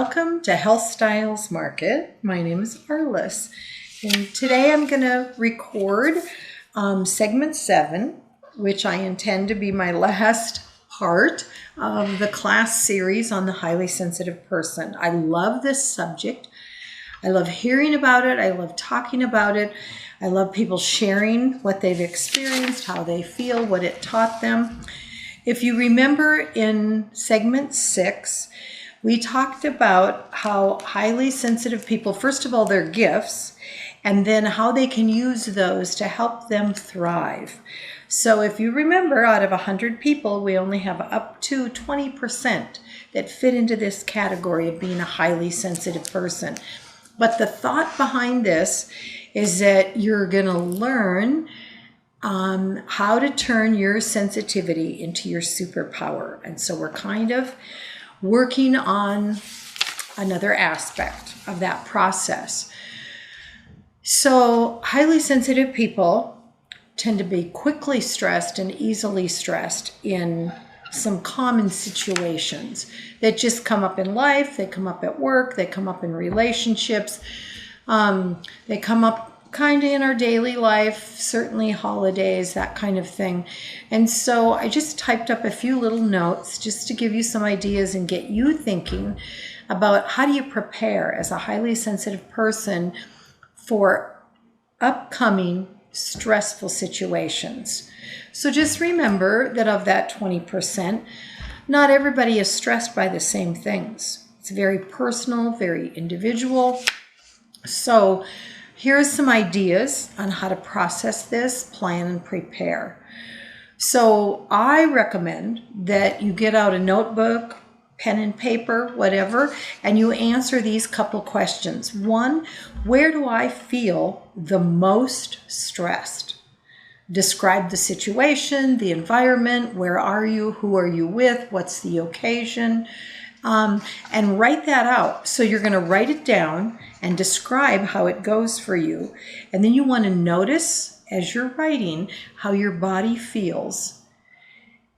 welcome to Health Styles Market. My name is Arlys, and today I'm going to record segment 7, which I intend to be my last part of the class series on the highly sensitive person. I love this subject. I love hearing about it. I love talking about it. I love people sharing what they've experienced, how they feel, what it taught them. If you remember in segment 6, we talked about how highly sensitive people, first of all, their gifts, and then how they can use those to help them thrive. So if you remember, out of 100 people, we only have up to 20% that fit into this category of being a highly sensitive person. But the thought behind this is that you're going to learn how to turn your sensitivity into your superpower. And so we're kind of working on another aspect of that process. So highly sensitive people tend to be quickly stressed and easily stressed in some common situations that just come up in life. They come up at work, they come up in relationships, they come up kind of in our daily life, certainly holidays, that kind of thing. And so I just typed up a few little notes just to give you some ideas and get you thinking about how do you prepare as a highly sensitive person for upcoming stressful situations. So just remember that of that 20%, not everybody is stressed by the same things. It's very personal, very individual. So here's some ideas on how to process this, plan, and prepare. So I recommend that you get out a notebook, pen and paper, whatever, and you answer these couple questions. 1, where do I feel the most stressed? Describe the situation, the environment, where are you, who are you with, what's the occasion, and write that out. So you're going to write it down and describe how it goes for you. And then you want to notice as you're writing how your body feels.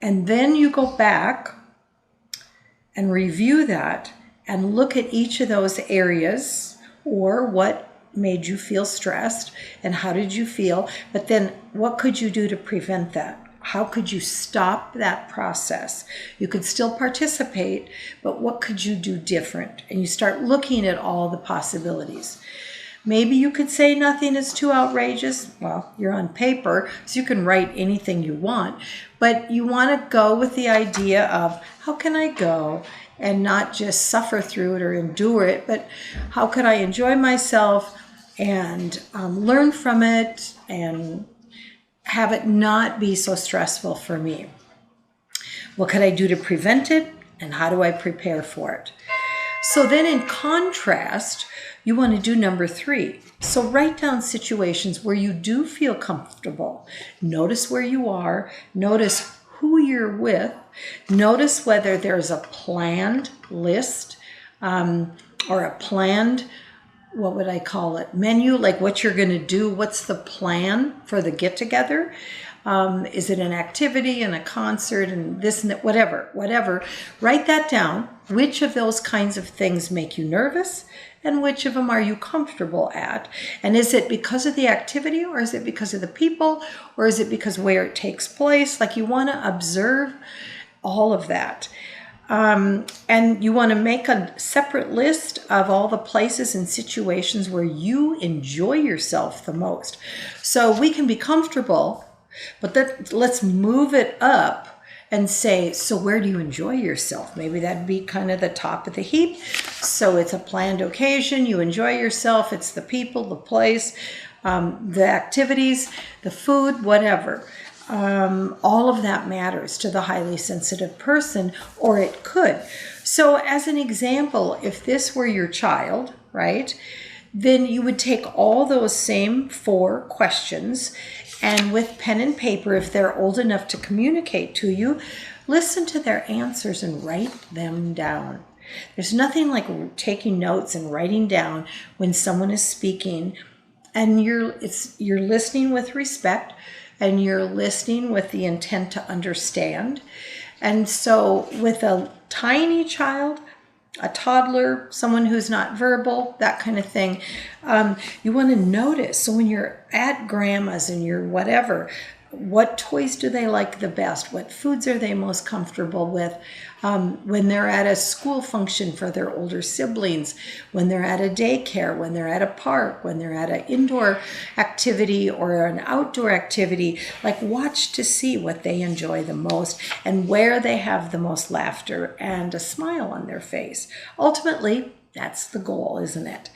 And then you go back and review that and look at each of those areas, or what made you feel stressed and how did you feel, but then what could you do to prevent that? How could you stop that process? You could still participate, but what could you do different? And you start looking at all the possibilities. Maybe you could say nothing is too outrageous. Well, you're on paper, so you can write anything you want, but you want to go with the idea of how can I go and not just suffer through it or endure it, but how could I enjoy myself and learn from it and have it not be so stressful for me? What could I do to prevent it, and how do I prepare for it? So then in contrast, you want to do number 3. So write down situations where you do feel comfortable. Notice where you are. Notice who you're with. Notice whether there's a planned list or a planned, what would I call it, menu, like what you're going to do. What's the plan for the get-together? Is it an activity and a concert and this and that, whatever. Write that down. Which of those kinds of things make you nervous and which of them are you comfortable at? And is it because of the activity, or is it because of the people, or is it because where it takes place? Like, you want to observe all of that. And you want to make a separate list of all the places and situations where you enjoy yourself the most. So we can be comfortable, but let's move it up and say, so where do you enjoy yourself? Maybe that'd be kind of the top of the heap. So it's a planned occasion. You enjoy yourself. It's the people, the place, the activities, the food, whatever. All of that matters to the highly sensitive person, or it could. So as an example, if this were your child, right, then you would take all those same 4 questions, and with pen and paper, if they're old enough to communicate to you, listen to their answers and write them down. There's nothing like taking notes and writing down when someone is speaking, and you're listening with respect, and you're listening with the intent to understand. And so with a tiny child, a toddler, someone who's not verbal, that kind of thing. You want to notice. So when you're at grandma's and you're whatever, what toys do they like the best? What foods are they most comfortable with? When they're at a school function for their older siblings, when they're at a daycare, when they're at a park, when they're at an indoor activity or an outdoor activity, like watch to see what they enjoy the most and where they have the most laughter and a smile on their face. Ultimately, that's the goal, isn't it?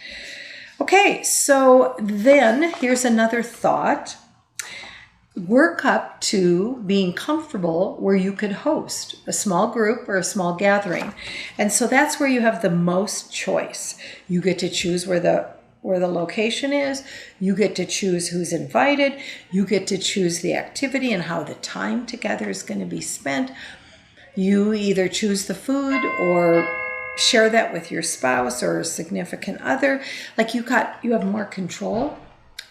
Okay, so then here's another thought. Work up to being comfortable where you could host a small group or a small gathering. And so that's where you have the most choice. You get to choose where the location is. You get to choose who's invited. You get to choose the activity and how the time together is going to be spent. You either choose the food or share that with your spouse or a significant other. Like you have more control.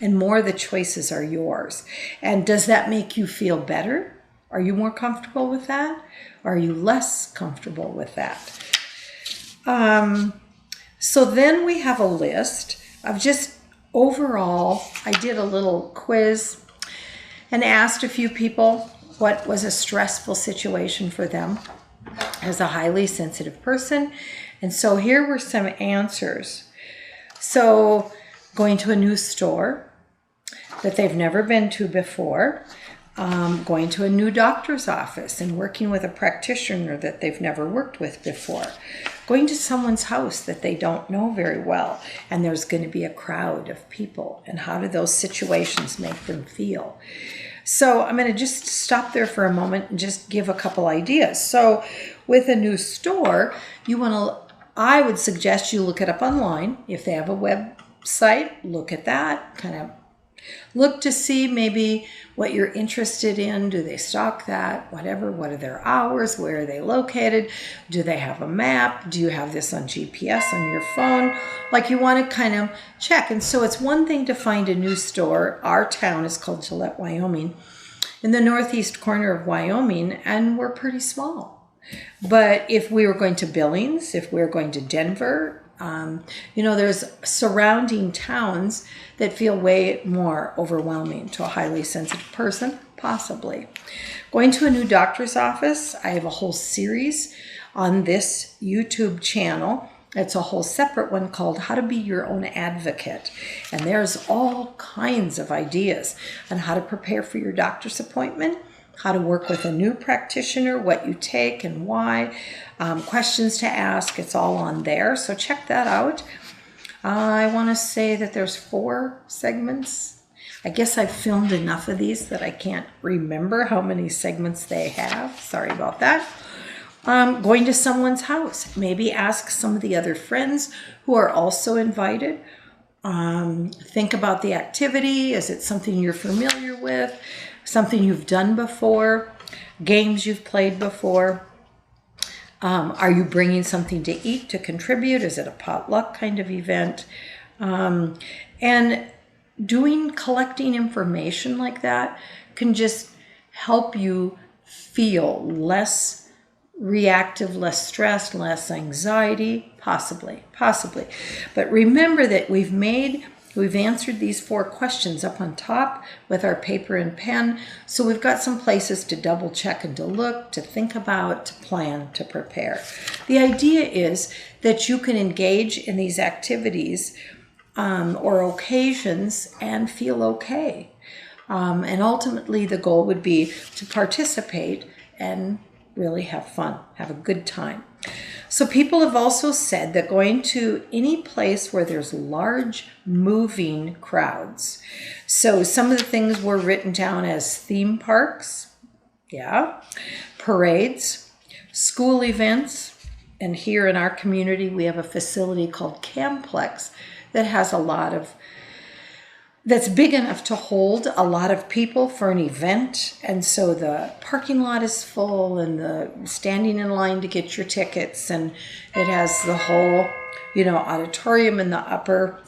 And more of the choices are yours. And does that make you feel better? Are you more comfortable with that? Or are you less comfortable with that? So then we have a list of just overall, I did a little quiz and asked a few people what was a stressful situation for them as a highly sensitive person. And so here were some answers. So going to a new store that they've never been to before, going to a new doctor's office and working with a practitioner that they've never worked with before, going to someone's house that they don't know very well, and there's going to be a crowd of people, and how do those situations make them feel? So I'm going to just stop there for a moment and just give a couple ideas. So with a new store, I would suggest you look it up online. If they have a website, look at that, kind of look to see maybe what you're interested in. Do they stock that? Whatever. What are their hours? Where are they located? Do they have a map? Do you have this on GPS on your phone? Like you want to kind of check. And so it's one thing to find a new store. Our town is called Gillette, Wyoming, in the northeast corner of Wyoming, and we're pretty small. But if we were going to Billings, if we were going to Denver, there's surrounding towns that feel way more overwhelming to a highly sensitive person, possibly. Going to a new doctor's office, I have a whole series on this YouTube channel. It's a whole separate one called How to Be Your Own Advocate. And there's all kinds of ideas on how to prepare for your doctor's appointment, how to work with a new practitioner, what you take and why, questions to ask. It's all on there, so check that out. I want to say that there's 4 segments. I guess I've filmed enough of these that I can't remember how many segments they have. Sorry about that. Going to someone's house. Maybe ask some of the other friends who are also invited. Think about the activity. Is it something you're familiar with? Something you've done before? Games you've played before? Are you bringing something to eat to contribute? Is it a potluck kind of event? And collecting information like that can just help you feel less reactive, less stressed, less anxiety, possibly. But remember that we've answered these 4 questions up on top with our paper and pen. So we've got some places to double check and to look, to think about, to plan, to prepare. The idea is that you can engage in these activities or occasions and feel okay. And ultimately the goal would be to participate and really have fun, have a good time. So people have also said that going to any place where there's large moving crowds. So some of the things were written down as theme parks, parades, school events, and here in our community we have a facility called Camplex that has that's big enough to hold a lot of people for an event. And so the parking lot is full and the standing in line to get your tickets, and it has the whole, auditorium in the upper.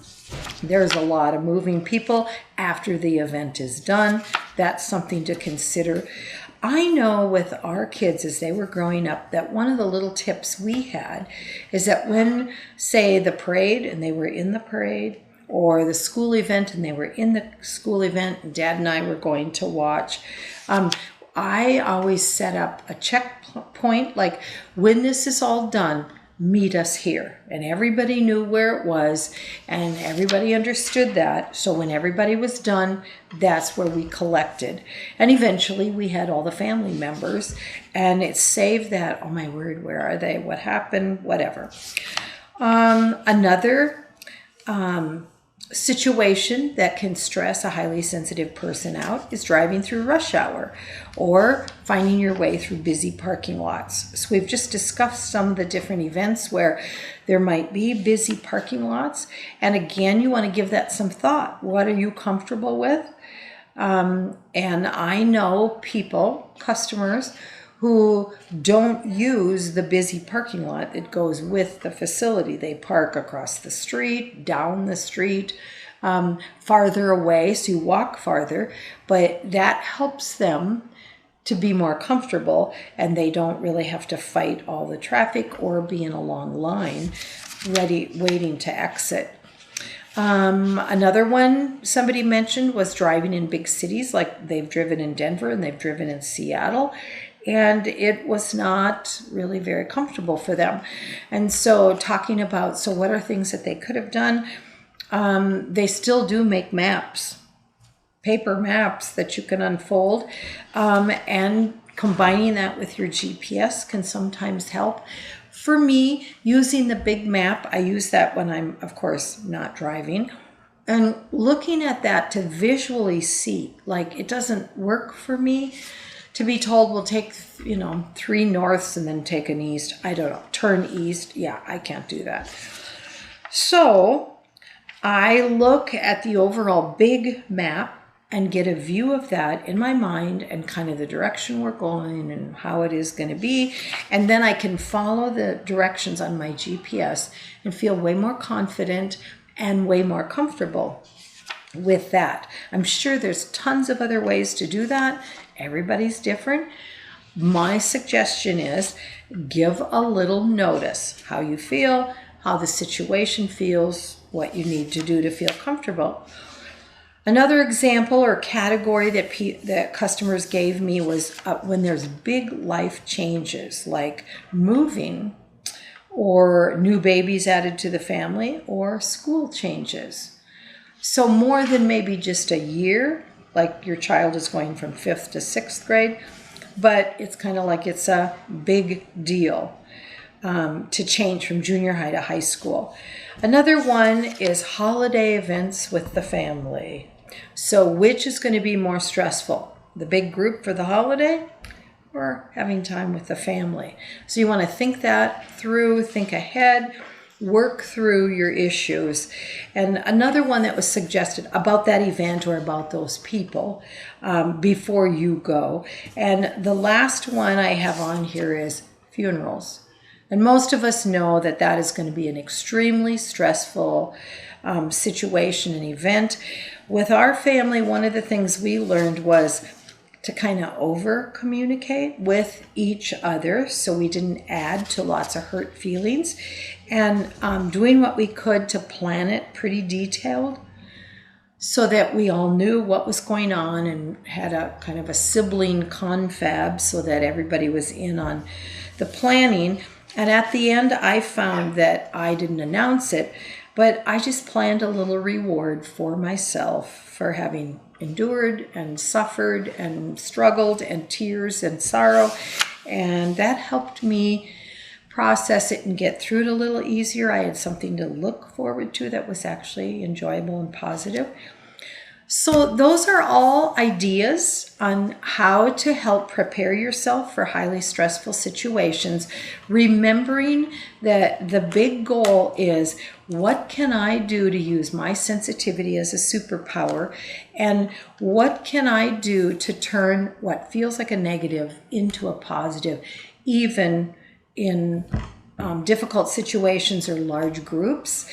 There's a lot of moving people after the event is done. That's something to consider. I know with our kids as they were growing up that one of the little tips we had is that when, say, the parade and they were in the parade, or the school event and they were in the school event and Dad and I were going to watch, I always set up a checkpoint, like when this is all done, meet us here. And everybody knew where it was and everybody understood that. So when everybody was done, that's where we collected. And eventually we had all the family members and it saved that, oh my word, where are they? What happened? Whatever. Another situation that can stress a highly sensitive person out is driving through rush hour or finding your way through busy parking lots. So we've just discussed some of the different events where there might be busy parking lots. And again, you want to give that some thought. What are you comfortable with? And I know people, customers, who don't use the busy parking lot that goes with the facility. They park across the street, down the street, farther away, so you walk farther, but that helps them to be more comfortable and they don't really have to fight all the traffic or be in a long line waiting to exit. Another one somebody mentioned was driving in big cities, like they've driven in Denver and they've driven in Seattle. And it was not really very comfortable for them. And so talking about, so what are things that they could have done? They still do make maps, paper maps that you can unfold. And combining that with your GPS can sometimes help. For me, using the big map, I use that when I'm, of course, not driving. And looking at that to visually see, like it doesn't work for me to be told we'll take, 3 norths and then take an east. I don't know, turn east. Yeah, I can't do that. So I look at the overall big map and get a view of that in my mind and kind of the direction we're going and how it is going to be. And then I can follow the directions on my GPS and feel way more confident and way more comfortable with that. I'm sure there's tons of other ways to do that. Everybody's different. My suggestion is give a little notice how you feel, how the situation feels, what you need to do to feel comfortable. Another example or category that customers gave me was when there's big life changes like moving or new babies added to the family or school changes. So more than maybe just a year, like your child is going from 5th to 6th grade, but it's kind of like it's a big deal to change from junior high to high school. Another one is holiday events with the family. So which is going to be more stressful? The big group for the holiday or having time with the family? So you want to think that through, think ahead, work through your issues. And another one that was suggested about that event or about those people before you go. And the last one I have on here is funerals. And most of us know that that is going to be an extremely stressful situation and event. With our family, one of the things we learned was to kind of over communicate with each other so we didn't add to lots of hurt feelings, and doing what we could to plan it pretty detailed so that we all knew what was going on and had a kind of a sibling confab so that everybody was in on the planning. And at the end, I found that I didn't announce it, but I just planned a little reward for myself for having endured and suffered and struggled and tears and sorrow. And that helped me process it and get through it a little easier. I had something to look forward to that was actually enjoyable and positive. So those are all ideas on how to help prepare yourself for highly stressful situations, remembering that the big goal is what can I do to use my sensitivity as a superpower, and what can I do to turn what feels like a negative into a positive, even in difficult situations or large groups.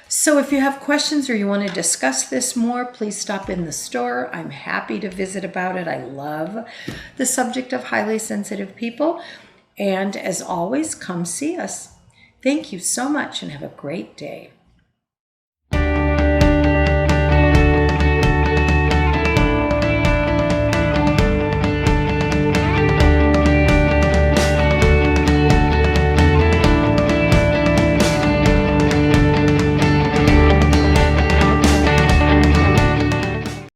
So if you have questions or you want to discuss this more, please stop in the store. I'm happy to visit about it. I love the subject of highly sensitive people. And as always, come see us. Thank you so much and have a great day.